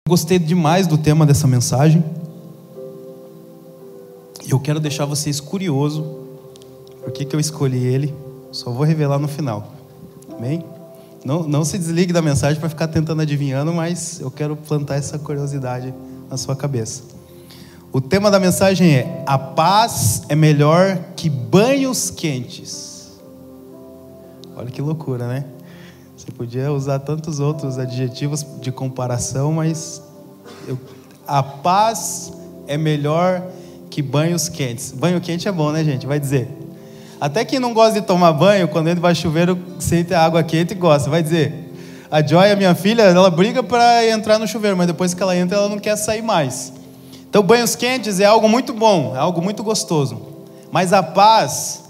Gostei demais do tema dessa mensagem. E eu quero deixar vocês curiosos. Por que eu escolhi ele? Só vou revelar no final. Amém? Não se desligue da mensagem para ficar tentando adivinhando, mas eu quero plantar essa curiosidade na sua cabeça. O tema da mensagem é: a paz é melhor que banhos quentes. Olha que loucura, né? Você podia usar tantos outros adjetivos de comparação, mas a paz é melhor que banhos quentes. Banho quente é bom, né, gente? Vai dizer. Até quem não gosta de tomar banho, quando entra debaixo do chuveiro, sente a água quente e gosta. Vai dizer. A Joy, a minha filha, ela briga para entrar no chuveiro, mas depois que ela entra, ela não quer sair mais. Então, banhos quentes é algo muito bom, é algo muito gostoso. Mas a paz,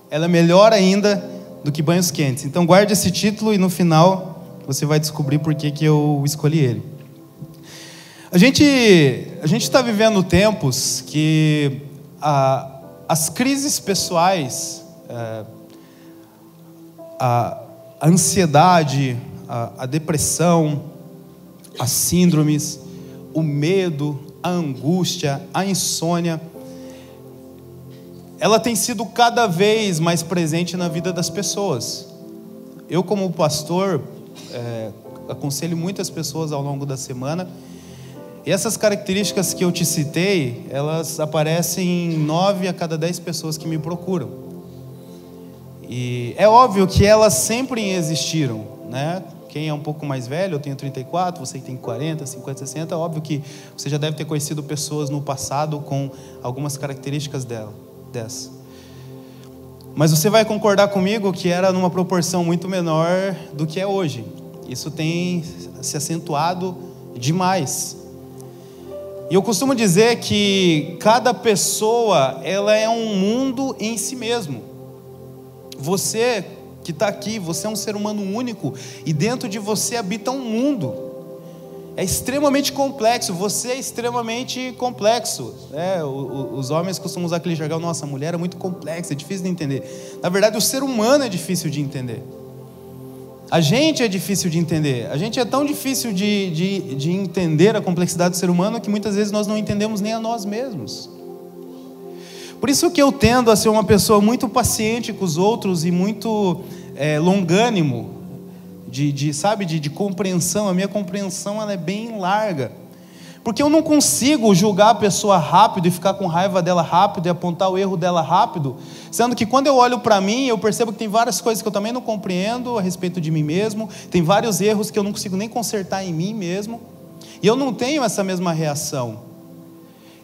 ela é melhor ainda do que banhos quentes. Então, guarde esse título e no final você vai descobrir por que eu escolhi ele. A gente está vivendo tempos que as crises pessoais, a ansiedade, a depressão, as síndromes, o medo, a angústia, a insônia, ela tem sido cada vez mais presente na vida das pessoas. Eu, como pastor, aconselho muitas pessoas ao longo da semana. E essas características que eu te citei, elas aparecem em 9 a cada 10 pessoas que me procuram. E é óbvio que elas sempre existiram, né? Quem é um pouco mais velho, eu tenho 34, você tem 40, 50, 60, é óbvio que você já deve ter conhecido pessoas no passado com algumas características dessa. Mas você vai concordar comigo que era numa proporção muito menor do que é hoje. Isso tem se acentuado demais. E eu costumo dizer que cada pessoa, ela é um mundo em si mesmo. Você que está aqui, você é um ser humano único e dentro de você habita um mundo. É extremamente complexo, você é extremamente complexo. Os homens costumam usar aquele jargão: nossa, a mulher é muito complexa, é difícil de entender. Na verdade, o ser humano é difícil de entender. A gente é difícil de entender. A gente é tão difícil de entender a complexidade do ser humano que muitas vezes nós não entendemos nem a nós mesmos. Por isso que eu tendo a ser uma pessoa muito paciente com os outros e muito longânimo, de compreensão. A minha compreensão, ela é bem larga. Porque eu não consigo julgar a pessoa rápido e ficar com raiva dela rápido e apontar o erro dela rápido, sendo que quando eu olho para mim, eu percebo que tem várias coisas que eu também não compreendo a respeito de mim mesmo, tem vários erros que eu não consigo nem consertar em mim mesmo, e eu não tenho essa mesma reação.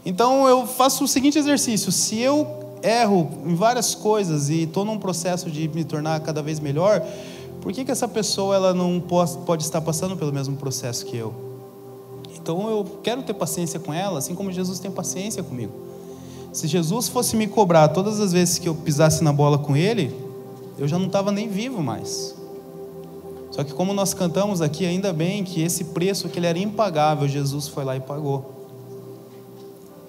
Então eu faço o seguinte exercício: se eu erro em várias coisas e estou num processo de me tornar cada vez melhor, por que essa pessoa ela não pode estar passando pelo mesmo processo que eu? Então eu quero ter paciência com ela, assim como Jesus tem paciência comigo. Se Jesus fosse me cobrar todas as vezes que eu pisasse na bola com ele, eu já não estava nem vivo mais. Só que como nós cantamos aqui, ainda bem que esse preço que ele era impagável, Jesus foi lá e pagou.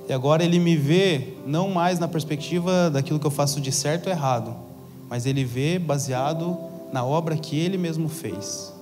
E agora ele me vê não mais na perspectiva daquilo que eu faço de certo ou errado, mas ele vê baseado na obra que ele mesmo fez.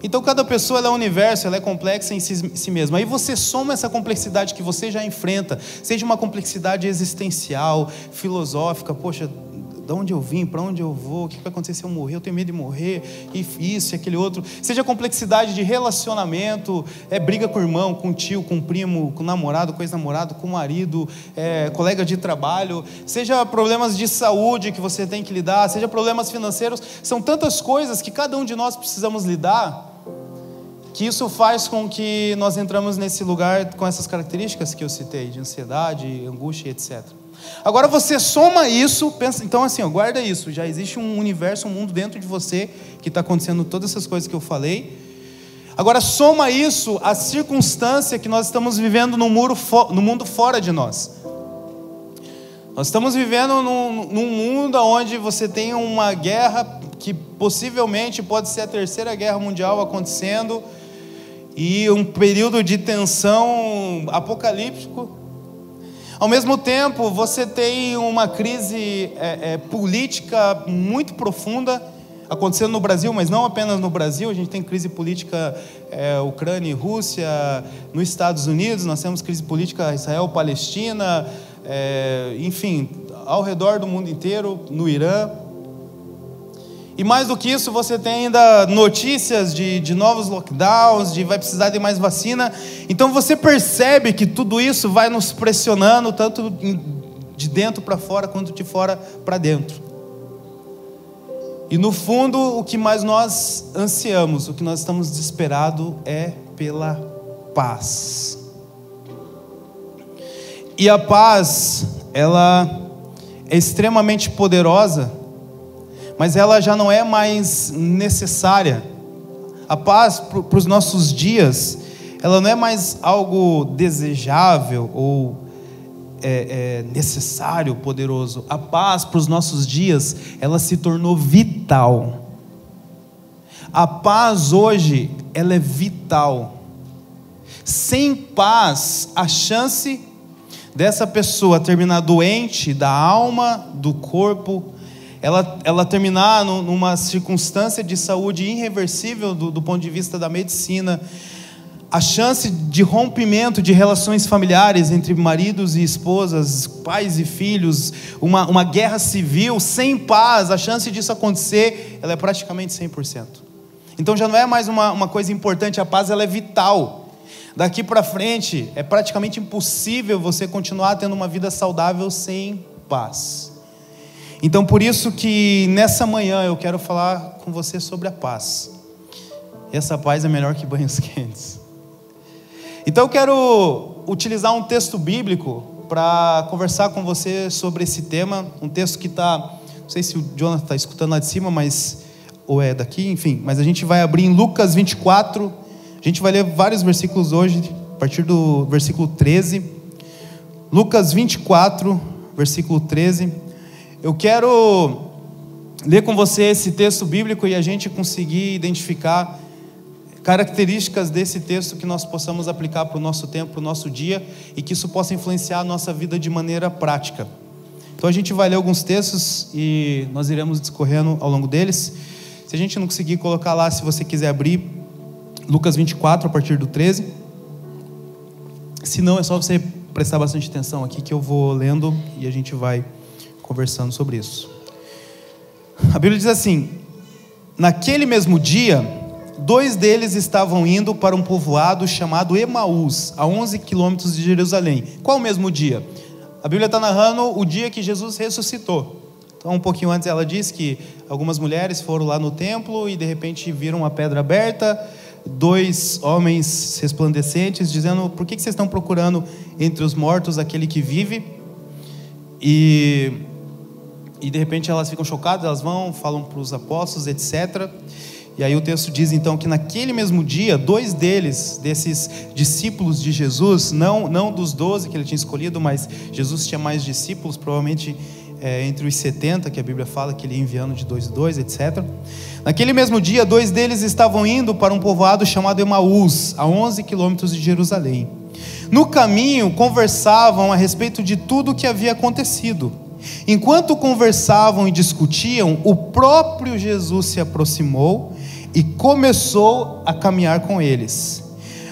Então cada pessoa, ela é um universo, ela é complexa em si mesma. Aí você soma essa complexidade que você já enfrenta, seja uma complexidade existencial, filosófica: poxa, de onde eu vim, para onde eu vou, o que vai acontecer se eu morrer, eu tenho medo de morrer, e isso e aquele outro. Seja complexidade de relacionamento, briga com o irmão, com o tio, com o primo, com o namorado, com o ex-namorado, com o marido, colega de trabalho, seja problemas de saúde que você tem que lidar, seja problemas financeiros. São tantas coisas que cada um de nós precisamos lidar, que isso faz com que nós entramos nesse lugar com essas características que eu citei, de ansiedade, angústia, etc. Agora você soma isso, pensa, então assim, guarda isso, já existe um universo, um mundo dentro de você que está acontecendo todas essas coisas que eu falei. Agora soma isso à circunstância que nós estamos vivendo no mundo fora de nós. Nós estamos vivendo num mundo onde você tem uma guerra que possivelmente pode ser a 3ª Guerra Mundial acontecendo, e um período de tensão apocalíptico. Ao mesmo tempo, você tem uma crise política muito profunda, acontecendo no Brasil, mas não apenas no Brasil. A gente tem crise política Ucrânia e Rússia. Nos Estados Unidos nós temos crise política Israel-Palestina, enfim, ao redor do mundo inteiro, no Irã. E mais do que isso, você tem ainda notícias de novos lockdowns, de vai precisar de mais vacina. Então você percebe que tudo isso vai nos pressionando, tanto de dentro para fora, quanto de fora para dentro. E no fundo, o que mais nós ansiamos, o que nós estamos desesperados é pela paz. E a paz, ela é extremamente poderosa, mas ela já não é mais necessária. A paz para os nossos dias, ela não é mais algo desejável ou necessário, poderoso. A paz para os nossos dias, ela se tornou vital. A paz hoje, ela é vital. Sem paz, a chance dessa pessoa terminar doente da alma, do corpo, ela terminar numa circunstância de saúde irreversível do ponto de vista da medicina, a chance de rompimento de relações familiares entre maridos e esposas, pais e filhos, uma guerra civil sem paz, a chance disso acontecer, ela é praticamente 100%. Então já não é mais uma coisa importante, a paz ela é vital. Daqui para frente é praticamente impossível você continuar tendo uma vida saudável sem paz. Então por isso que nessa manhã eu quero falar com você sobre a paz. E essa paz é melhor que banhos quentes. Então eu quero utilizar um texto bíblico para conversar com você sobre esse tema. Um texto que está, não sei se o Jonathan está escutando lá de cima, ou é daqui, enfim. Mas a gente vai abrir em Lucas 24. A gente vai ler vários versículos hoje, a partir do versículo 13. Lucas 24, versículo 13. Eu quero ler com você esse texto bíblico e a gente conseguir identificar características desse texto que nós possamos aplicar para o nosso tempo, para o nosso dia, e que isso possa influenciar a nossa vida de maneira prática. Então a gente vai ler alguns textos e nós iremos discorrendo ao longo deles. Se a gente não conseguir colocar lá, se você quiser abrir Lucas 24 a partir do 13. Se não, é só você prestar bastante atenção aqui que eu vou lendo e a gente vai conversando sobre isso. A Bíblia diz assim: naquele mesmo dia, 2 deles estavam indo para um povoado chamado Emaús, a 11 quilômetros de Jerusalém. Qual o mesmo dia? A Bíblia está narrando o dia que Jesus ressuscitou. Então um pouquinho antes ela diz que algumas mulheres foram lá no templo e de repente viram a pedra aberta, 2 homens resplandecentes dizendo: por que vocês estão procurando entre os mortos aquele que vive? E de repente elas ficam chocadas, elas vão, falam para os apóstolos, etc. E aí o texto diz então que naquele mesmo dia, 2 deles, desses discípulos de Jesus, não dos 12 que ele tinha escolhido, mas Jesus tinha mais discípulos, provavelmente entre os 70, que a Bíblia fala que ele ia enviando de 2 em 2, etc. Naquele mesmo dia, 2 deles estavam indo para um povoado chamado Emaús, a 11 quilômetros de Jerusalém. No caminho, conversavam a respeito de tudo o que havia acontecido. Enquanto conversavam e discutiam, o próprio Jesus se aproximou e começou a caminhar com eles.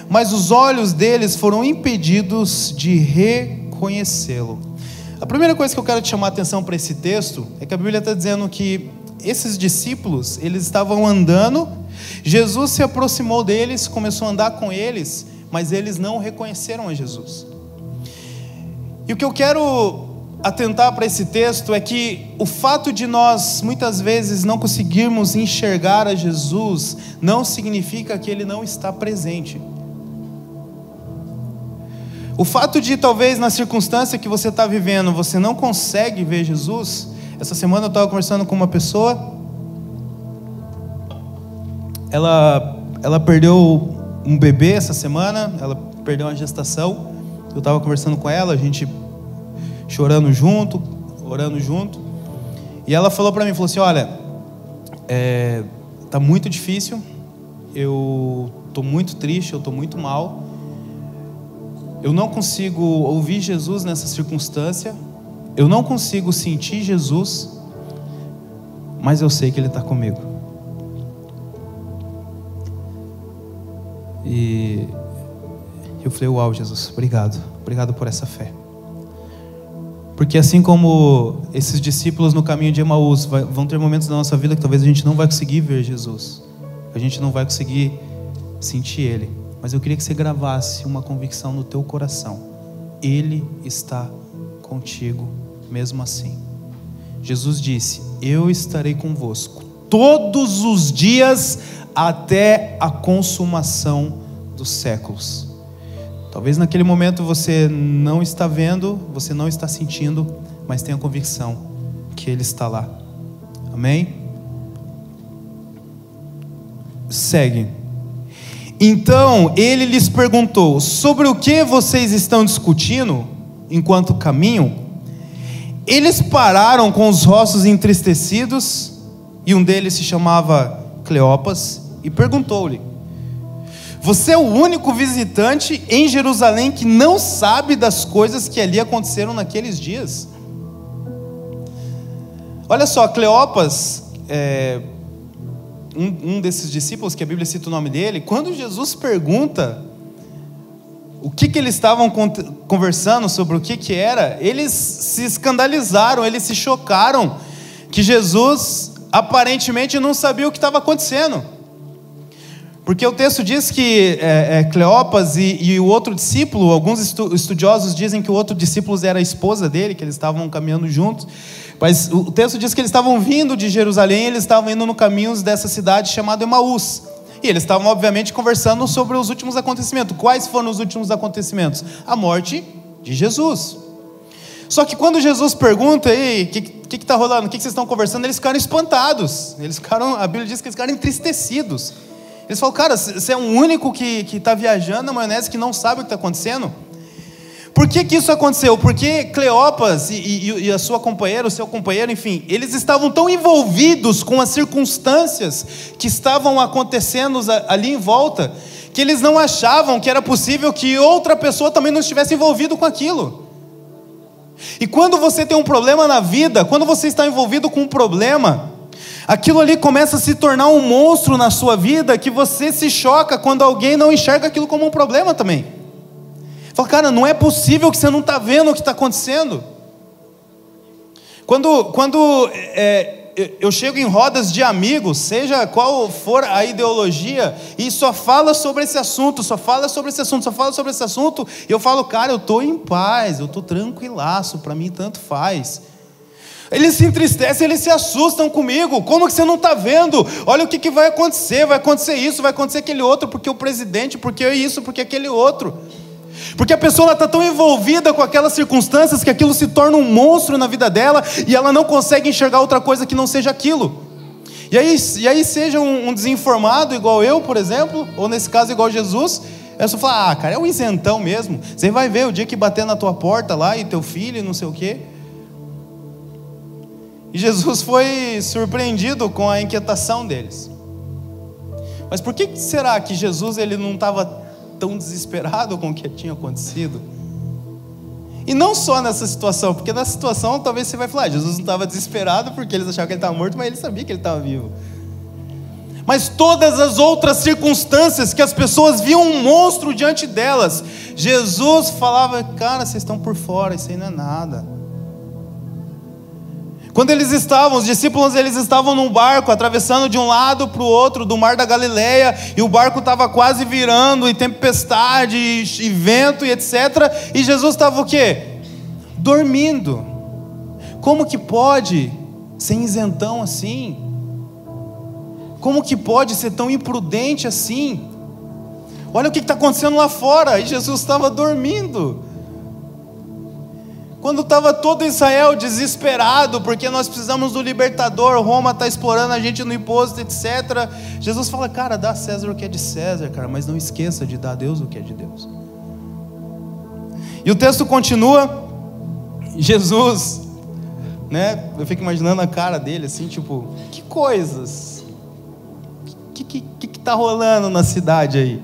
Mas os olhos deles foram impedidos de reconhecê-lo. A primeira coisa que eu quero te chamar a atenção para esse texto é que a Bíblia está dizendo que esses discípulos, eles estavam andando, Jesus se aproximou deles, começou a andar com eles, mas eles não reconheceram a Jesus. E o que eu quero atentar para esse texto é que o fato de nós muitas vezes não conseguirmos enxergar a Jesus não significa que ele não está presente. O fato de talvez na circunstância que você está vivendo você não consegue ver Jesus. Essa semana eu estava conversando com uma pessoa, ela perdeu um bebê essa semana, ela perdeu uma gestação. Eu estava conversando com ela, a gente chorando junto, orando junto, e ela falou para mim, falou assim: olha, tá muito difícil, eu tô muito triste, eu tô muito mal, eu não consigo ouvir Jesus nessa circunstância, eu não consigo sentir Jesus, mas eu sei que Ele está comigo. Eu falei, uau, Jesus, obrigado por essa fé. Porque assim como esses discípulos no caminho de Emaús, vão ter momentos da nossa vida que talvez a gente não vai conseguir ver Jesus, a gente não vai conseguir sentir Ele, mas eu queria que você gravasse uma convicção no teu coração: Ele está contigo mesmo assim. Jesus disse: eu estarei convosco todos os dias até a consumação dos séculos. Talvez naquele momento você não está vendo, você não está sentindo, mas tenha convicção que Ele está lá. Amém? Segue. Então Ele lhes perguntou: sobre o que vocês estão discutindo enquanto caminham? Eles pararam com os rostos entristecidos, e um deles se chamava Cleopas, e perguntou-lhe: você é o único visitante em Jerusalém que não sabe das coisas que ali aconteceram naqueles dias? Olha só, Cleopas, um desses discípulos que a Bíblia cita o nome dele, quando Jesus pergunta o que eles estavam conversando, sobre o que era, eles se escandalizaram, eles se chocaram, que Jesus aparentemente não sabia o que estava acontecendo. Porque o texto diz que Cleopas e o outro discípulo, alguns estudiosos dizem que o outro discípulo era a esposa dele, que eles estavam caminhando juntos, mas o texto diz que eles estavam vindo de Jerusalém, eles estavam indo no caminho dessa cidade chamada Emaús, e eles estavam obviamente conversando sobre os últimos acontecimentos. Quais foram os últimos acontecimentos? A morte de Jesus. Só que quando Jesus pergunta: ei, o que está rolando? O que vocês estão conversando? Eles ficaram espantados, a Bíblia diz que eles ficaram entristecidos. Eles falam: cara, você é o único que está viajando na maionese, que não sabe o que está acontecendo? Por que isso aconteceu? Porque Cleopas e a sua companheira, o seu companheiro, enfim, eles estavam tão envolvidos com as circunstâncias que estavam acontecendo ali em volta, que eles não achavam que era possível que outra pessoa também não estivesse envolvido com aquilo. E quando você tem um problema na vida, quando você está envolvido com um problema, aquilo ali começa a se tornar um monstro na sua vida, que você se choca quando alguém não enxerga aquilo como um problema também. Fala: cara, não é possível que você não está vendo o que está acontecendo. Quando eu chego em rodas de amigos, seja qual for a ideologia, e só fala sobre esse assunto, e eu falo: cara, eu estou em paz, eu estou tranquilaço, para mim tanto faz. Eles se entristecem, eles se assustam comigo: como que você não está vendo? Olha o que vai acontecer isso, vai acontecer aquele outro, porque o presidente, porque isso, porque aquele outro. Porque a pessoa está tão envolvida com aquelas circunstâncias que aquilo se torna um monstro na vida dela, e ela não consegue enxergar outra coisa que não seja aquilo. E aí seja um desinformado igual eu, por exemplo, ou nesse caso igual Jesus, é só falar: ah, cara, é um isentão mesmo. Você vai ver o dia que bater na tua porta lá, e teu filho, e não sei o quê. E Jesus foi surpreendido com a inquietação deles. Mas por que será que Jesus ele não estava tão desesperado com o que tinha acontecido? E não só nessa situação, porque nessa situação talvez você vai falar: Jesus não estava desesperado porque eles achavam que ele estava morto, mas ele sabia que ele estava vivo. Mas todas as outras circunstâncias que as pessoas viam um monstro diante delas, Jesus falava: cara, vocês estão por fora, isso aí não é nada. Quando os discípulos eles estavam num barco, atravessando de um lado para o outro do mar da Galileia, e o barco estava quase virando, e tempestade, e vento, e etc. E Jesus estava o quê? Dormindo. Como que pode ser isentão assim? Como que pode ser tão imprudente assim? Olha o que está acontecendo lá fora, e Jesus estava dormindo. Quando estava todo Israel desesperado, porque nós precisamos do libertador, Roma está explorando a gente no imposto, etc. Jesus fala: cara, dá a César o que é de César, cara, mas não esqueça de dar a Deus o que é de Deus. E o texto continua, Jesus, né? Eu fico imaginando a cara dele assim, tipo: que coisas? Que tá rolando na cidade aí?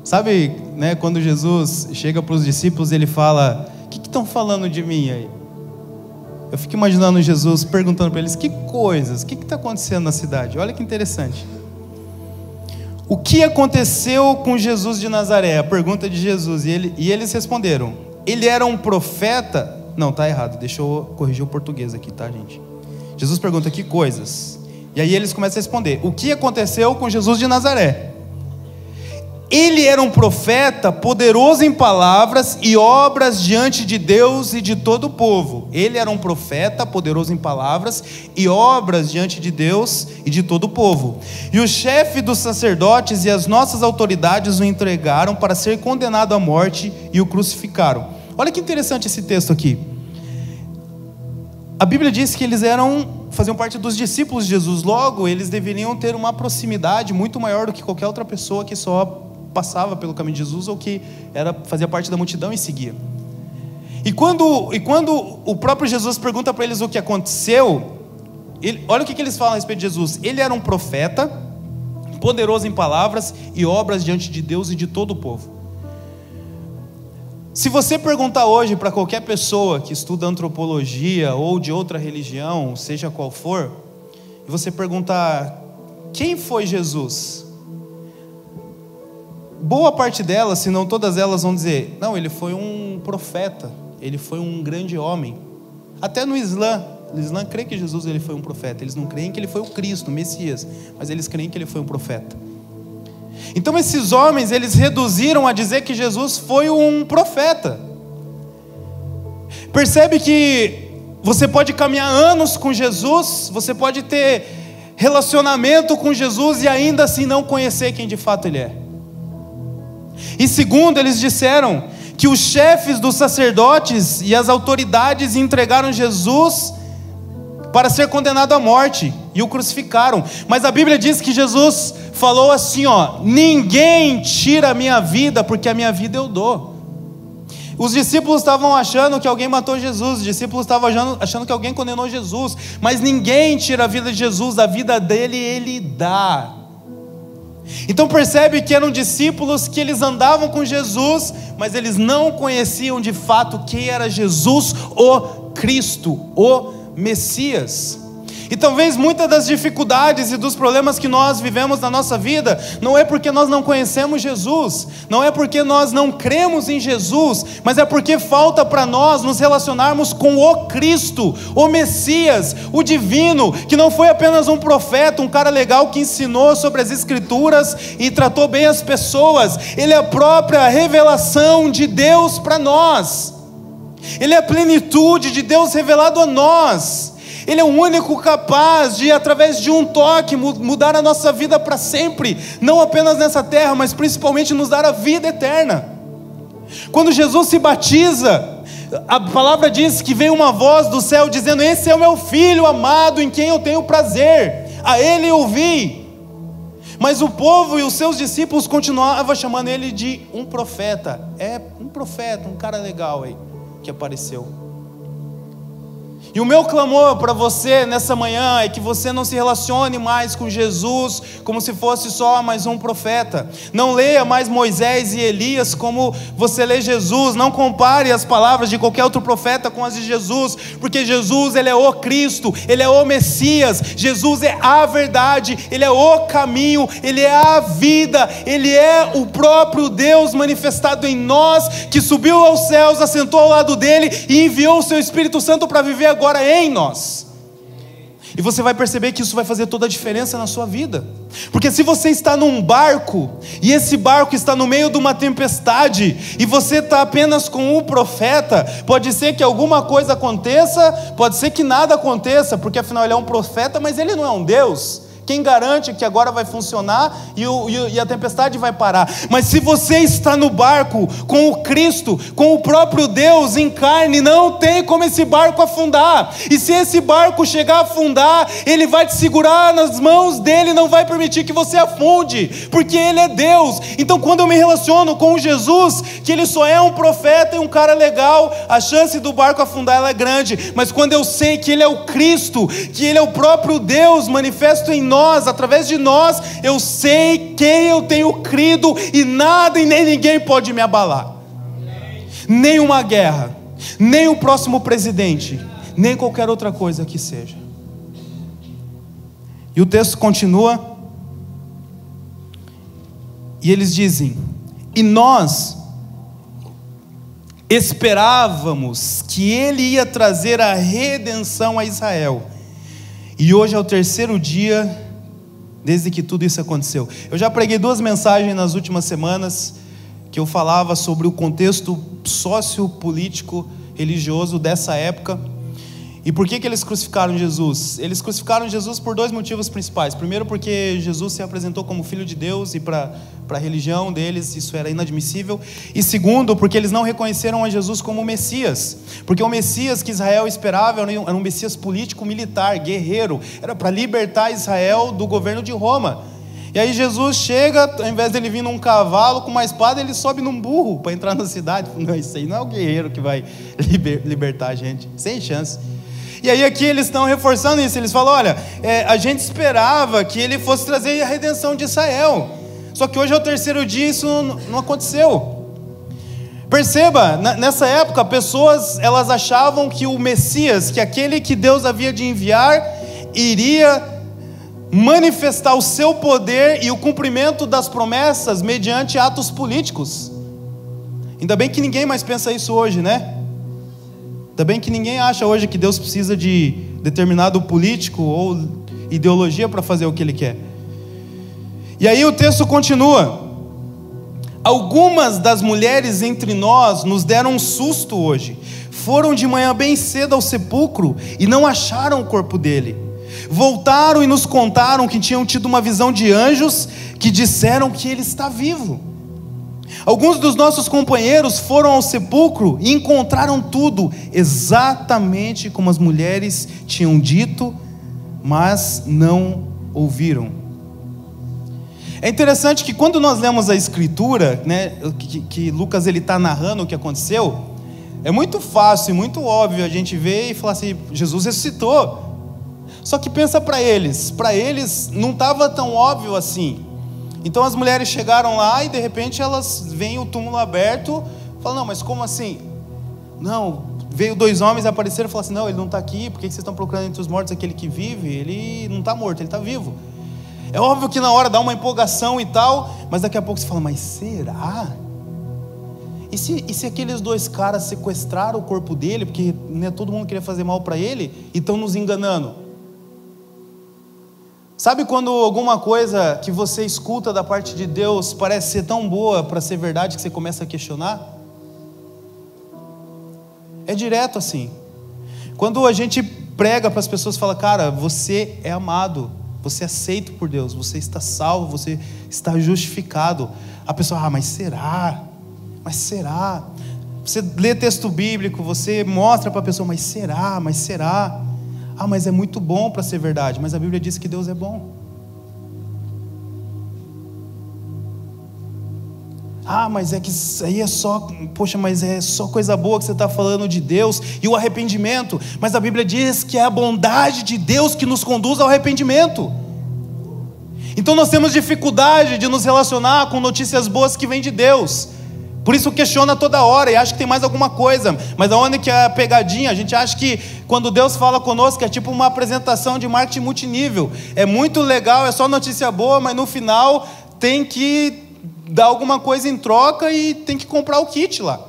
Sabe, né, quando Jesus chega para os discípulos, ele fala: o que estão falando de mim aí? Eu fico imaginando Jesus perguntando para eles: que coisas? O que está acontecendo na cidade? Olha que interessante. o que aconteceu com Jesus de Nazaré? A pergunta de Jesus. E eles responderam: ele era um profeta. Não, está errado, deixa eu corrigir o português aqui, tá, gente? Jesus pergunta: que coisas? E aí eles começam a responder: o que aconteceu com Jesus de Nazaré? Ele era um profeta, poderoso em palavras e obras diante de Deus e de todo o povo. Ele era um profeta, poderoso em palavras e obras diante de Deus e de todo o povo. E o chefe dos sacerdotes e as nossas autoridades o entregaram para ser condenado à morte e o crucificaram. Olha que interessante esse texto aqui. A Bíblia diz que eles faziam parte dos discípulos de Jesus. Logo, eles deveriam ter uma proximidade muito maior do que qualquer outra pessoa que só passava pelo caminho de Jesus ou que fazia parte da multidão e seguia. E quando o próprio Jesus pergunta para eles o que aconteceu, olha o que eles falam a respeito de Jesus. Ele era um profeta, poderoso em palavras e obras diante de Deus e de todo o povo. Se você perguntar hoje para qualquer pessoa que estuda antropologia ou de outra religião, seja qual for, e você perguntar: quem foi Jesus? Boa parte delas, se não todas elas, vão dizer: não, ele foi um profeta, ele foi um grande homem. Até no Islã crê que Jesus ele foi um profeta. Eles não creem que ele foi o Cristo, o Messias, mas eles creem que ele foi um profeta. Então esses homens, eles reduziram a dizer que Jesus foi um profeta. Percebe que você pode caminhar anos com Jesus, você pode ter relacionamento com Jesus e ainda assim não conhecer quem de fato ele é. E segundo, eles disseram que os chefes dos sacerdotes e as autoridades entregaram Jesus para ser condenado à morte e o crucificaram. Mas a Bíblia diz que Jesus falou assim: ninguém tira a minha vida, porque a minha vida eu dou. Os discípulos estavam achando que alguém matou Jesus, os discípulos estavam achando que alguém condenou Jesus, mas ninguém tira a vida de Jesus, a vida dele ele dá. Então percebe que eram discípulos que eles andavam com Jesus, mas eles não conheciam de fato quem era Jesus, o Cristo, o Messias. E talvez muitas das dificuldades e dos problemas que nós vivemos na nossa vida, não é porque nós não conhecemos Jesus, não é porque nós não cremos em Jesus, mas é porque falta para nós nos relacionarmos com o Cristo, o Messias, o Divino, que não foi apenas um profeta, um cara legal que ensinou sobre as Escrituras e tratou bem as pessoas. Ele é a própria revelação de Deus para nós. Ele é a plenitude de Deus revelado a nós. Ele é o único capaz de, através de um toque, mudar a nossa vida para sempre, não apenas nessa terra, mas principalmente nos dar a vida eterna. Quando Jesus se batiza, a palavra diz que veio uma voz do céu dizendo: esse é o meu filho amado, em quem eu tenho prazer, a ele ouvi. Mas o povo e os seus discípulos continuavam chamando ele de um profeta. É um profeta, um cara legal aí que apareceu. E o meu clamor para você nessa manhã é que você não se relacione mais com Jesus como se fosse só mais um profeta. Não leia mais Moisés e Elias como você lê Jesus. Não compare as palavras de qualquer outro profeta com as de Jesus, porque Jesus ele é o Cristo, ele é o Messias. Jesus é a verdade, ele é o caminho, ele é a vida, ele é o próprio Deus manifestado em nós, que subiu aos céus, assentou ao lado dele e enviou o seu Espírito Santo para viver agora em nós. E você vai perceber que isso vai fazer toda a diferença na sua vida. Porque se você está num barco, e esse barco está no meio de uma tempestade, e você está apenas com um profeta, pode ser que alguma coisa aconteça, pode ser que nada aconteça, porque afinal ele é um profeta, mas ele não é um Deus. Quem garante que agora vai funcionar e a tempestade vai parar? Mas se você está no barco com o Cristo, com o próprio Deus em carne, não tem como esse barco afundar. E se esse barco chegar a afundar, ele vai te segurar nas mãos dele, não vai permitir que você afunde, porque ele é Deus. Então quando eu me relaciono com Jesus, que ele só é um profeta e um cara legal, a chance do barco afundar ela é grande. Mas quando eu sei que ele é o Cristo, que ele é o próprio Deus manifesto em nós, através de nós, eu sei quem eu tenho crido, e nada e nem ninguém pode me abalar. Nem uma guerra, nem o próximo presidente, nem qualquer outra coisa que seja. E o texto continua, E eles dizem: e nós esperávamos que ele ia trazer a redenção a Israel. E hoje é o terceiro dia desde que tudo isso aconteceu. Eu já preguei 2 mensagens nas últimas semanas que eu falava sobre o contexto sociopolítico religioso dessa época. E por que eles crucificaram Jesus? Eles crucificaram Jesus por 2 motivos principais. Primeiro, porque Jesus se apresentou como Filho de Deus, e para a religião deles isso era inadmissível. E segundo, porque eles não reconheceram a Jesus como Messias. Porque o Messias que Israel esperava era um Messias político, militar, guerreiro. Era para libertar Israel do governo de Roma. E aí Jesus chega, ao invés dele vir num cavalo com uma espada, ele sobe num burro para entrar na cidade. Não, isso aí não é o guerreiro que vai libertar a gente. Sem chance. E aí aqui eles estão reforçando isso. Eles falam: olha, a gente esperava que ele fosse trazer a redenção de Israel. Só que hoje é o terceiro dia e isso não aconteceu. Perceba, nessa época, pessoas elas achavam que o Messias, que aquele que Deus havia de enviar, iria manifestar o seu poder e o cumprimento das promessas mediante atos políticos. Ainda bem que ninguém mais pensa isso hoje, né? Ainda bem que ninguém acha hoje que Deus precisa de determinado político ou ideologia para fazer o que Ele quer. E aí o texto continua: algumas das mulheres entre nós nos deram um susto hoje. Foram de manhã bem cedo ao sepulcro e não acharam o corpo dele. Voltaram e nos contaram que tinham tido uma visão de anjos que disseram que ele está vivo. Alguns dos nossos companheiros foram ao sepulcro e encontraram tudo exatamente como as mulheres tinham dito, mas não ouviram. É interessante que quando nós lemos a Escritura, né, que Lucas está narrando o que aconteceu, é muito fácil e muito óbvio a gente ver e falar assim: Jesus ressuscitou. Só que pensa para eles não estava tão óbvio assim. Então as mulheres chegaram lá e de repente elas veem o túmulo aberto, falam: não, mas como assim? Não, veio 2 homens e apareceram e falaram assim: não, ele não está aqui, por que vocês estão procurando entre os mortos aquele que vive? Ele não está morto, ele está vivo. É óbvio que na hora dá uma empolgação e tal, mas daqui a pouco você fala: mas será? E se aqueles 2 caras sequestraram o corpo dele, porque né, todo mundo queria fazer mal para ele, e estão nos enganando? Sabe quando alguma coisa que você escuta da parte de Deus parece ser tão boa para ser verdade que você começa a questionar? É direto assim. Quando a gente prega para as pessoas, fala: cara, você é amado, você é aceito por Deus, você está salvo, você está justificado. A pessoa: ah, mas será? Mas será? Você lê texto bíblico, você mostra para a pessoa: mas será? Mas será? Ah, mas é muito bom para ser verdade. Mas a Bíblia diz que Deus é bom. Ah, mas é que isso aí é só, poxa, mas é só coisa boa que você está falando de Deus e o arrependimento. Mas a Bíblia diz que é a bondade de Deus que nos conduz ao arrependimento. Então nós temos dificuldade de nos relacionar com notícias boas que vêm de Deus. Por isso questiona toda hora e acha que tem mais alguma coisa. Mas aonde que é a pegadinha? A gente acha que quando Deus fala conosco é tipo uma apresentação de marketing multinível. É muito legal, é só notícia boa, mas no final tem que dar alguma coisa em troca e tem que comprar o kit lá.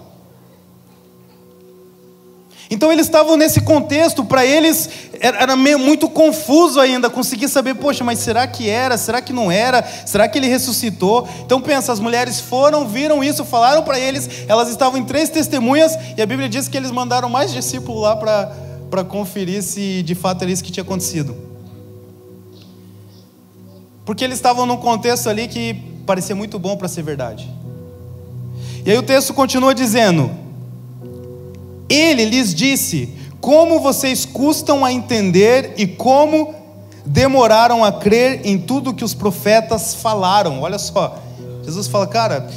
Então eles estavam nesse contexto, para eles era meio muito confuso ainda, conseguir saber: poxa, mas será que era? Será que não era? Será que ele ressuscitou? Então pensa, as mulheres foram, viram isso, falaram para eles, elas estavam em 3 testemunhas, e a Bíblia diz que eles mandaram mais discípulos lá para conferir se de fato era isso que tinha acontecido. Porque eles estavam num contexto ali que parecia muito bom para ser verdade. E aí o texto continua dizendo: ele lhes disse: como vocês custam a entender e como demoraram a crer em tudo que os profetas falaram. Olha só, Jesus fala: cara,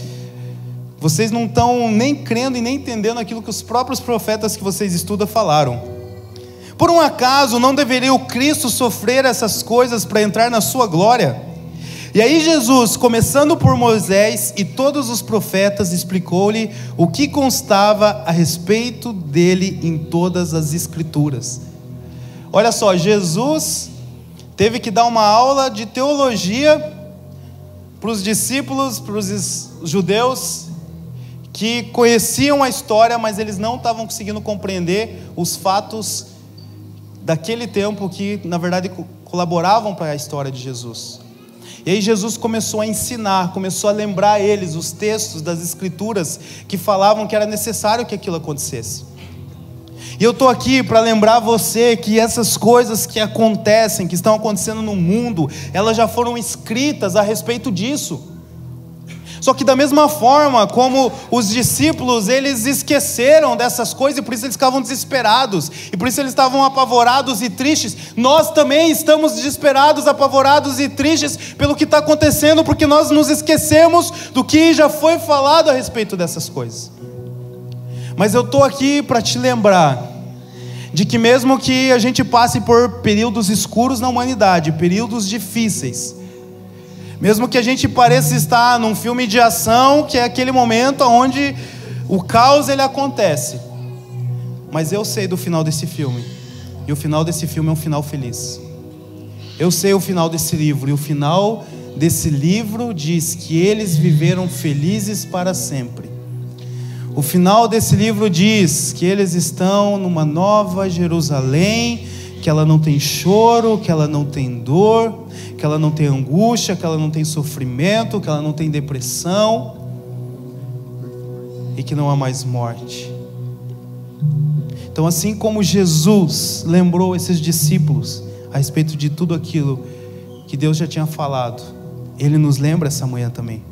vocês não estão nem crendo e nem entendendo aquilo que os próprios profetas que vocês estudam falaram. Por um acaso não deveria o Cristo sofrer essas coisas para entrar na sua glória? E aí Jesus, começando por Moisés e todos os profetas, explicou-lhe o que constava a respeito dele em todas as Escrituras. Olha só, Jesus teve que dar uma aula de teologia para os discípulos, para os judeus que conheciam a história, mas eles não estavam conseguindo compreender os fatos daquele tempo que, na verdade, colaboravam para a história de Jesus. E aí Jesus começou a ensinar, começou a lembrar a eles os textos das Escrituras que falavam que era necessário que aquilo acontecesse. E eu estou aqui para lembrar você que essas coisas que acontecem, que estão acontecendo no mundo, elas já foram escritas a respeito disso. Só que da mesma forma como os discípulos, eles esqueceram dessas coisas e por isso eles ficavam desesperados, e por isso eles estavam apavorados e tristes, nós também estamos desesperados, apavorados e tristes pelo que está acontecendo, porque nós nos esquecemos do que já foi falado a respeito dessas coisas. Mas eu estou aqui para te lembrar de que mesmo que a gente passe por períodos escuros na humanidade, períodos difíceis, mesmo que a gente pareça estar num filme de ação, que é aquele momento onde o caos ele acontece, mas eu sei do final desse filme, e o final desse filme é um final feliz. Eu sei o final desse livro, e o final desse livro diz que eles viveram felizes para sempre. O final desse livro diz que eles estão numa nova Jerusalém, que ela não tem choro, que ela não tem dor, que ela não tem angústia, que ela não tem sofrimento, que ela não tem depressão, e que não há mais morte. Então, assim como Jesus lembrou esses discípulos a respeito de tudo aquilo que Deus já tinha falado, Ele nos lembra essa manhã também.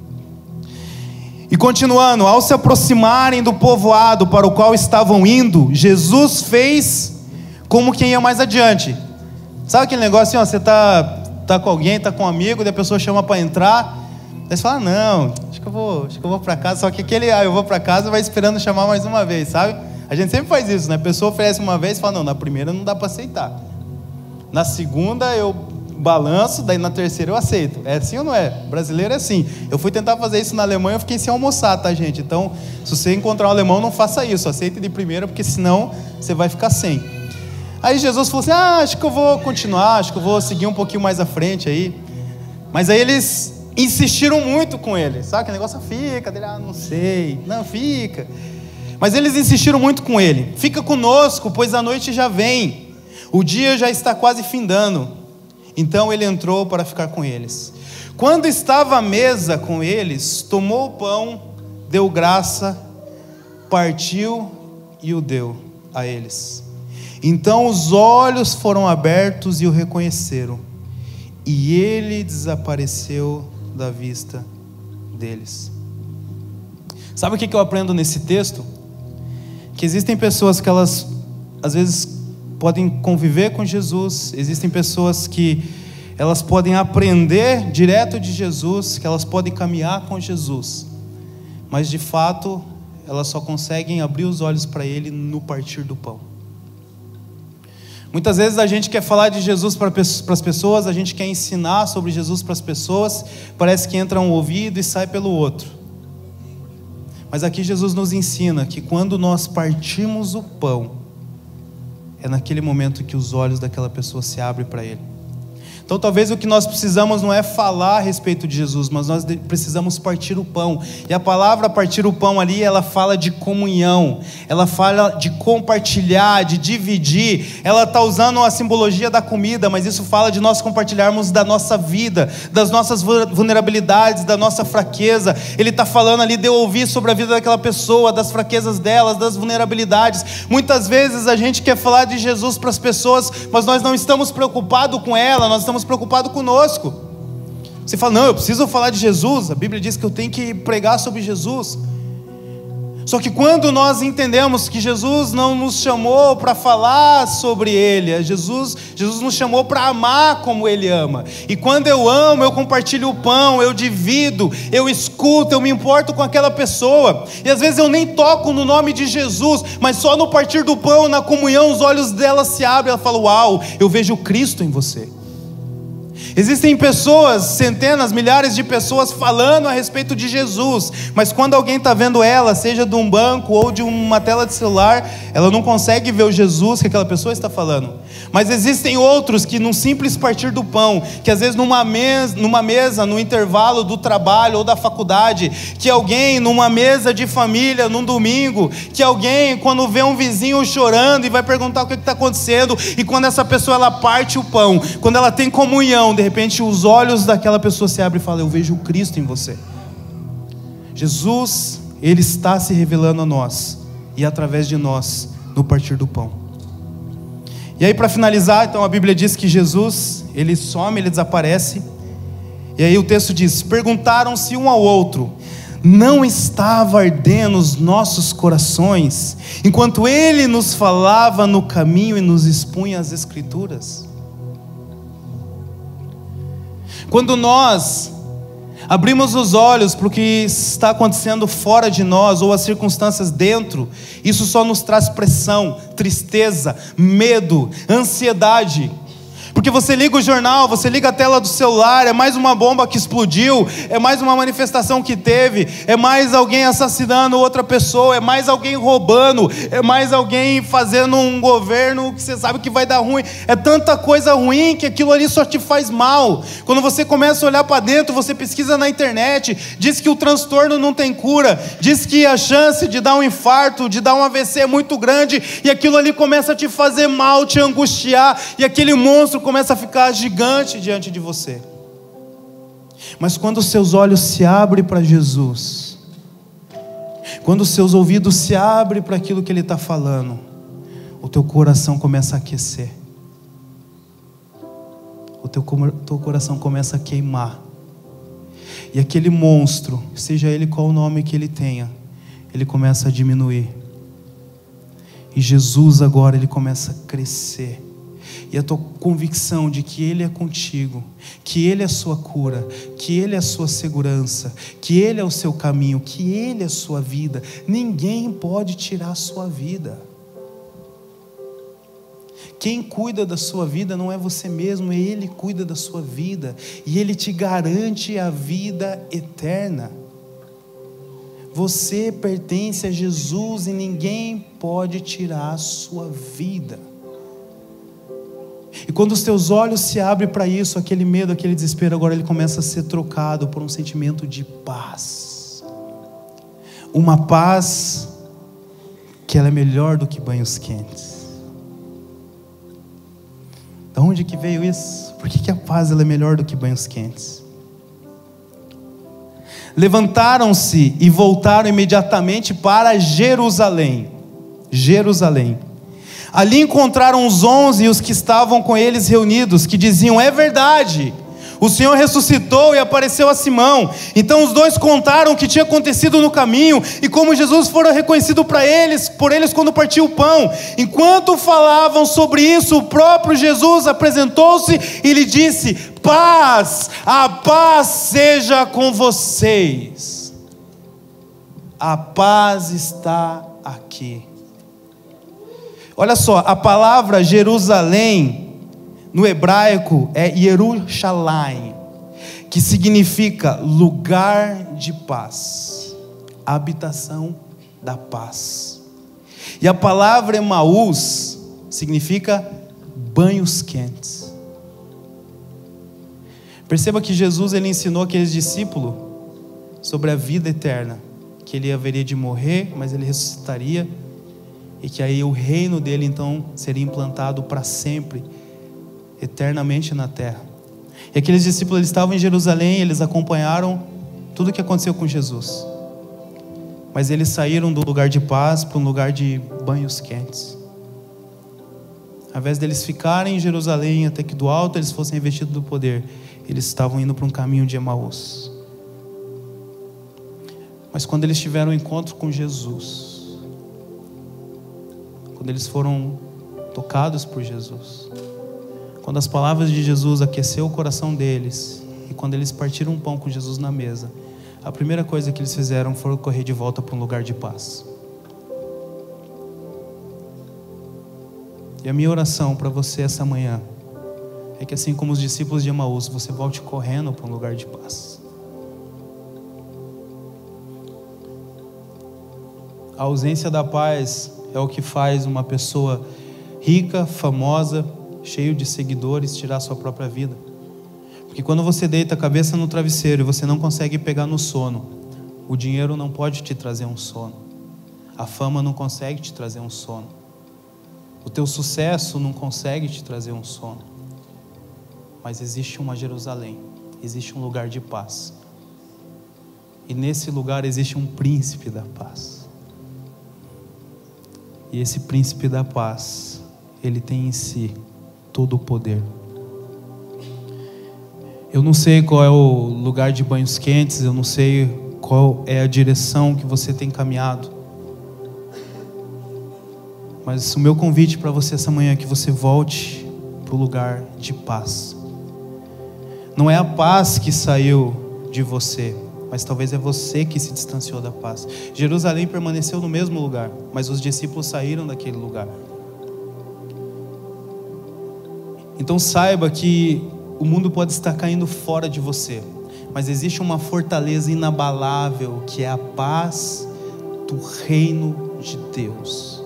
E continuando, ao se aproximarem do povoado para o qual estavam indo, Jesus fez como quem ia mais adiante. Sabe aquele negócio assim, ó, você tá com alguém, tá com um amigo, daí a pessoa chama para entrar, daí você fala, não, acho que eu vou para casa, só que aquele, eu vou para casa, vai esperando chamar mais uma vez, sabe? A gente sempre faz isso, né? A pessoa oferece uma vez e fala, não, na primeira não dá para aceitar, na segunda eu balanço, daí na terceira eu aceito. É assim ou não é? Brasileiro é assim. Eu fui tentar fazer isso na Alemanha, eu fiquei sem almoçar, tá, gente? Então, se você encontrar um alemão, não faça isso, aceite de primeira, porque senão você vai ficar sem. Aí Jesus falou assim, acho que eu vou continuar, acho que eu vou seguir um pouquinho mais à frente aí. Mas aí eles insistiram muito com ele, sabe? Que negócio fica, dele, não sei, não, fica. Mas eles insistiram muito com ele, fica conosco, pois a noite já vem, o dia já está quase findando. Então ele entrou para ficar com eles. Quando estava à mesa com eles, tomou o pão, deu graça, partiu e o deu a eles. Então os olhos foram abertos e o reconheceram, e ele desapareceu da vista deles. Sabe o que eu aprendo nesse texto? Que existem pessoas que elas, às vezes, podem conviver com Jesus, existem pessoas que elas podem aprender direto de Jesus, que elas podem caminhar com Jesus, mas de fato elas só conseguem abrir os olhos para Ele no partir do pão. Muitas vezes a gente quer falar de Jesus para as pessoas, a gente quer ensinar sobre Jesus para as pessoas, parece que entra um ouvido e sai pelo outro. Mas aqui Jesus nos ensina que quando nós partimos o pão, é naquele momento que os olhos daquela pessoa se abrem para Ele. Então talvez o que nós precisamos não é falar a respeito de Jesus, mas nós precisamos partir o pão. E a palavra partir o pão ali, ela fala de comunhão, ela fala de compartilhar, de dividir. Ela está usando a simbologia da comida, mas isso fala de nós compartilharmos da nossa vida, das nossas vulnerabilidades, da nossa fraqueza. Ele está falando ali de eu ouvir sobre a vida daquela pessoa, das fraquezas delas, das vulnerabilidades. Muitas vezes a gente quer falar de Jesus para as pessoas, mas nós não estamos preocupados com ela, nós estamos preocupados conosco. Você fala, não, eu preciso falar de Jesus, a Bíblia diz que eu tenho que pregar sobre Jesus. Só que quando nós entendemos que Jesus não nos chamou para falar sobre Ele, Jesus nos chamou para amar como Ele ama. E quando eu amo, eu compartilho o pão, eu divido, eu escuto, eu me importo com aquela pessoa. E às vezes eu nem toco no nome de Jesus, mas só no partir do pão, na comunhão, os olhos dela se abrem, ela fala, uau, eu vejo Cristo em você. Existem pessoas, centenas, milhares de pessoas falando a respeito de Jesus, mas quando alguém está vendo ela, seja de um banco ou de uma tela de celular, ela não consegue ver o Jesus que aquela pessoa está falando. Mas existem outros que num simples partir do pão, que às vezes numa mesa, no intervalo do trabalho ou da faculdade, que alguém numa mesa de família, num domingo, que alguém quando vê um vizinho chorando e vai perguntar o que está acontecendo, e quando essa pessoa ela parte o pão, quando ela tem comunhão, de repente os olhos daquela pessoa se abrem e falam: eu vejo o Cristo em você. Jesus, Ele está se revelando a nós, e através de nós, no partir do pão. E aí, para finalizar, então a Bíblia diz que Jesus, Ele some, Ele desaparece. E aí o texto diz: perguntaram-se um ao outro: não estava ardendo os nossos corações, enquanto Ele nos falava no caminho e nos expunha as Escrituras? Quando nós abrimos os olhos para o que está acontecendo fora de nós, ou as circunstâncias dentro, isso só nos traz pressão, tristeza, medo, ansiedade. Porque você liga o jornal, você liga a tela do celular, é mais uma bomba que explodiu, é mais uma manifestação que teve, é mais alguém assassinando outra pessoa, é mais alguém roubando, é mais alguém fazendo um governo que você sabe que vai dar ruim. É tanta coisa ruim que aquilo ali só te faz mal. Quando você começa a olhar para dentro, você pesquisa na internet, diz que o transtorno não tem cura, diz que a chance de dar um infarto, de dar um AVC é muito grande, e aquilo ali começa a te fazer mal, te angustiar, e aquele monstro começa a ficar gigante diante de você. Mas quando os seus olhos se abrem para Jesus, quando os seus ouvidos se abrem para aquilo que Ele está falando, o teu coração começa a aquecer, o teu coração começa a queimar, e aquele monstro, seja ele qual o nome que ele tenha, ele começa a diminuir, e Jesus agora ele começa a crescer. E a tua convicção de que Ele é contigo, que Ele é a sua cura, que Ele é a sua segurança, que Ele é o seu caminho, que Ele é a sua vida, ninguém pode tirar a sua vida. Quem cuida da sua vida não é você mesmo, é Ele que cuida da sua vida, e Ele te garante a vida eterna. Você pertence a Jesus e ninguém pode tirar a sua vida. E quando os teus olhos se abrem para isso, aquele medo, aquele desespero, agora ele começa a ser trocado por um sentimento de paz. Uma paz que ela é melhor do que banhos quentes. De onde que veio isso? Por que a paz ela é melhor do que banhos quentes? Levantaram-se e voltaram imediatamente para Jerusalém. Ali encontraram os 11 e os que estavam com eles reunidos, que diziam: é verdade, o Senhor ressuscitou e apareceu a Simão. Então os dois contaram o que tinha acontecido no caminho, e como Jesus fora reconhecido por eles quando partiu o pão. Enquanto falavam sobre isso, o próprio Jesus apresentou-se e lhe disse: paz, a paz seja com vocês. A paz está aqui. Olha só, a palavra Jerusalém, no hebraico, é Yerushalayim, que significa lugar de paz, habitação da paz. E a palavra Emaús significa banhos quentes. Perceba que Jesus ele ensinou aqueles discípulos sobre a vida eterna, que ele haveria de morrer, mas ele ressuscitaria, e que aí o reino dele então seria implantado para sempre, eternamente na terra. E aqueles discípulos eles estavam em Jerusalém, eles acompanharam tudo o que aconteceu com Jesus, mas eles saíram do lugar de paz para um lugar de banhos quentes. Ao invés deles ficarem em Jerusalém até que do alto eles fossem revestidos do poder, eles estavam indo para um caminho de Emaús. Mas quando eles tiveram um encontro com Jesus, quando eles foram tocados por Jesus, quando as palavras de Jesus aqueceu o coração deles, e quando eles partiram um pão com Jesus na mesa, a primeira coisa que eles fizeram foi correr de volta para um lugar de paz. E a minha oração para você essa manhã é que, assim como os discípulos de Emaús, você volte correndo para um lugar de paz. A ausência da paz é o que faz uma pessoa rica, famosa, cheio de seguidores, tirar a sua própria vida. Porque quando você deita a cabeça no travesseiro e você não consegue pegar no sono, o dinheiro não pode te trazer um sono. A fama não consegue te trazer um sono. O teu sucesso não consegue te trazer um sono. Mas existe uma Jerusalém, existe um lugar de paz. E nesse lugar existe um príncipe da paz. E esse príncipe da paz, ele tem em si todo o poder. Eu não sei qual é o lugar de banhos quentes, eu não sei qual é a direção que você tem caminhado. Mas o meu convite para você essa manhã é que você volte para o lugar de paz. Não é a paz que saiu de você, mas talvez é você que se distanciou da paz. Jerusalém permaneceu no mesmo lugar, mas os discípulos saíram daquele lugar. Então saiba que o mundo pode estar caindo fora de você, mas existe uma fortaleza inabalável que é a paz do reino de Deus.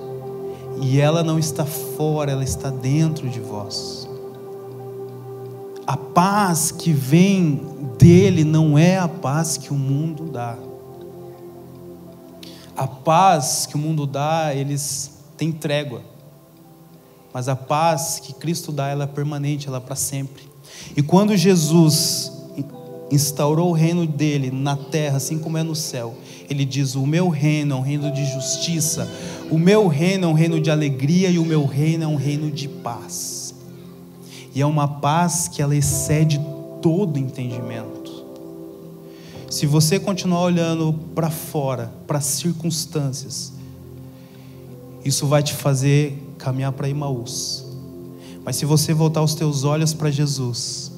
E ela não está fora, ela está dentro de vós. A paz que vem dele não é a paz que o mundo dá. A paz que o mundo dá, eles têm trégua. Mas a paz que Cristo dá, ela é permanente, ela é para sempre. E quando Jesus instaurou o reino dele na terra, assim como é no céu, ele diz: o meu reino é um reino de justiça, o meu reino é um reino de alegria, e o meu reino é um reino de paz. E é uma paz que ela excede todo entendimento. Se você continuar olhando para fora, para as circunstâncias, isso vai te fazer caminhar para Emaús. Mas se você voltar os teus olhos para Jesus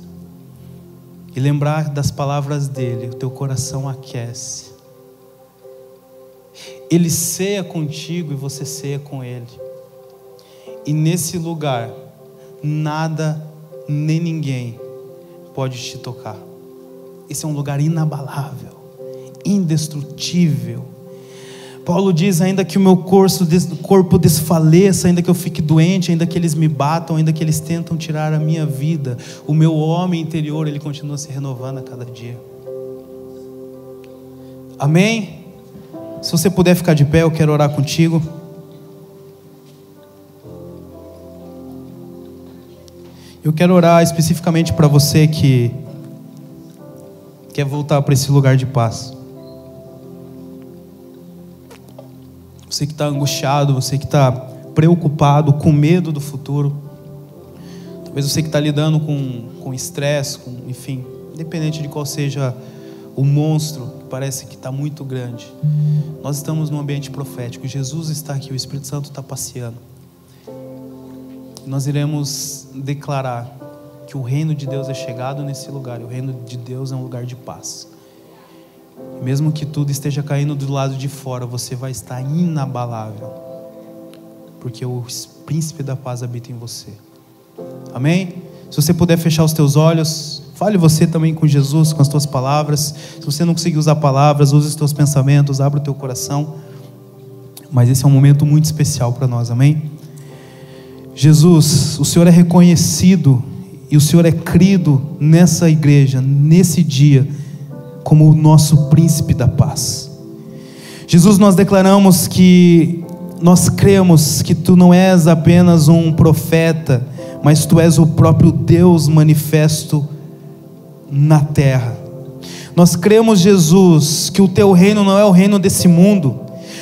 e lembrar das palavras dele, o teu coração aquece. Ele ceia contigo e você ceia com ele. E nesse lugar, nada nem ninguém pode te tocar. Esse é um lugar inabalável, indestrutível. Paulo diz: ainda que o meu corpo desfaleça, ainda que eu fique doente, ainda que eles me batam, ainda que eles tentam tirar a minha vida, o meu homem interior, ele continua se renovando a cada dia. Amém? Se você puder ficar de pé, eu quero orar contigo. Eu quero orar especificamente para você que quer voltar para esse lugar de paz. Você que está angustiado, você que está preocupado, com medo do futuro. Talvez você que está lidando com estresse, enfim, independente de qual seja o monstro, que parece que está muito grande. Nós estamos num ambiente profético. Jesus está aqui, o Espírito Santo está passeando. Nós iremos declarar que o reino de Deus é chegado nesse lugar. E o reino de Deus é um lugar de paz. Mesmo que tudo esteja caindo do lado de fora, você vai estar inabalável, porque o príncipe da paz habita em você. Amém? Se você puder fechar os teus olhos, fale você também com Jesus, com as tuas palavras. Se você não conseguir usar palavras, use os teus pensamentos, abra o teu coração. Mas esse é um momento muito especial para nós, amém? Jesus, o Senhor é reconhecido e o Senhor é crido nessa igreja, nesse dia, como o nosso príncipe da paz. Jesus, nós declaramos que nós cremos que Tu não és apenas um profeta, mas Tu és o próprio Deus manifesto na terra. Nós cremos, Jesus, que o Teu reino não é o reino desse mundo.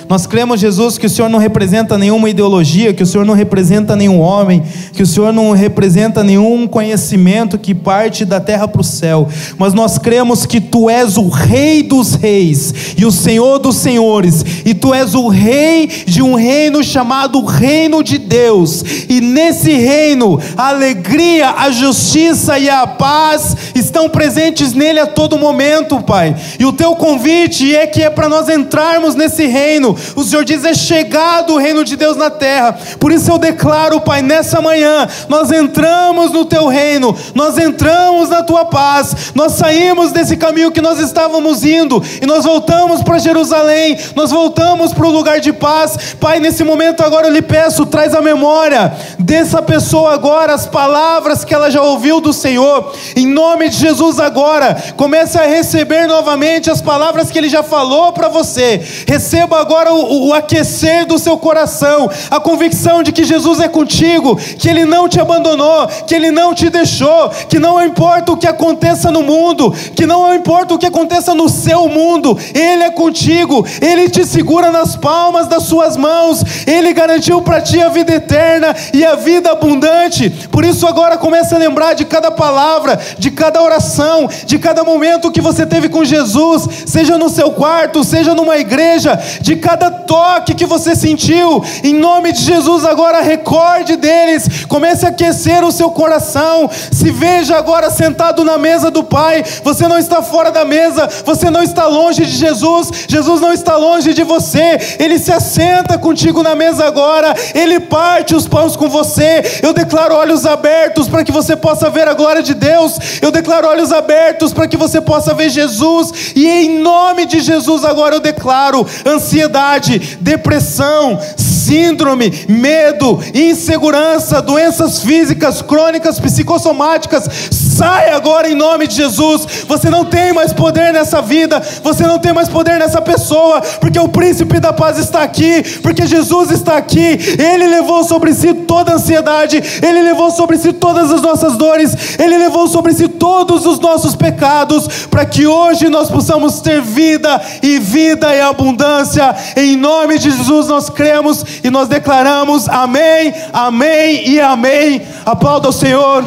Nós cremos, Jesus, que o Senhor não representa nenhuma ideologia, que o Senhor não representa nenhum homem, que o Senhor não representa nenhum conhecimento que parte da terra para o céu, mas nós cremos que Tu és o Rei dos reis e o Senhor dos senhores, e Tu és o Rei de um reino chamado Reino de Deus, e nesse reino a alegria, a justiça e a paz estão presentes nele a todo momento, Pai. E o Teu convite é que é para nós entrarmos nesse reino, O Senhor diz: é chegado o reino de Deus na terra. Por isso eu declaro, Pai, nessa manhã, nós entramos no Teu reino, nós entramos na Tua paz, nós saímos desse caminho que nós estávamos indo, e nós voltamos para Jerusalém, nós voltamos para o lugar de paz. Pai, nesse momento agora eu lhe peço, traz à memória dessa pessoa agora as palavras que ela já ouviu do Senhor, em nome de Jesus. Agora, comece a receber novamente as palavras que Ele já falou para você. Receba agora o aquecer do seu coração, a convicção de que Jesus é contigo, que Ele não te abandonou, que Ele não te deixou, que não importa o que aconteça no mundo, que não importa o que aconteça no seu mundo, Ele é contigo, Ele te segura nas palmas das suas mãos, Ele garantiu para ti a vida eterna e a vida abundante. Por isso agora comece a lembrar de cada palavra, de cada oração, de cada momento que você teve com Jesus, seja no seu quarto, seja numa igreja, de cada toque que você sentiu, em nome de Jesus. Agora recorde deles, comece a aquecer o seu coração, se veja agora sentado na mesa do Pai. Você não está fora da mesa, você não está longe de Jesus, Jesus não está longe de você, Ele se assenta contigo na mesa agora, Ele parte os pães com você. Eu declaro olhos abertos para que você possa ver a glória de Deus, eu declaro olhos abertos para que você possa ver Jesus, e em nome de Jesus agora eu declaro ansiedade, depressão, síndrome, medo, insegurança, doenças físicas, crônicas, psicossomáticas, sai agora em nome de Jesus. Você não tem mais poder nessa vida, você não tem mais poder nessa pessoa, porque o príncipe da paz está aqui, porque Jesus está aqui. Ele levou sobre si toda a ansiedade, Ele levou sobre si todas as nossas dores, Ele levou sobre si todos os nossos pecados, para que hoje nós possamos ter vida em abundância. Em nome de Jesus nós cremos e nós declaramos amém, amém e amém. Aplauda ao Senhor.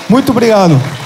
Muito obrigado.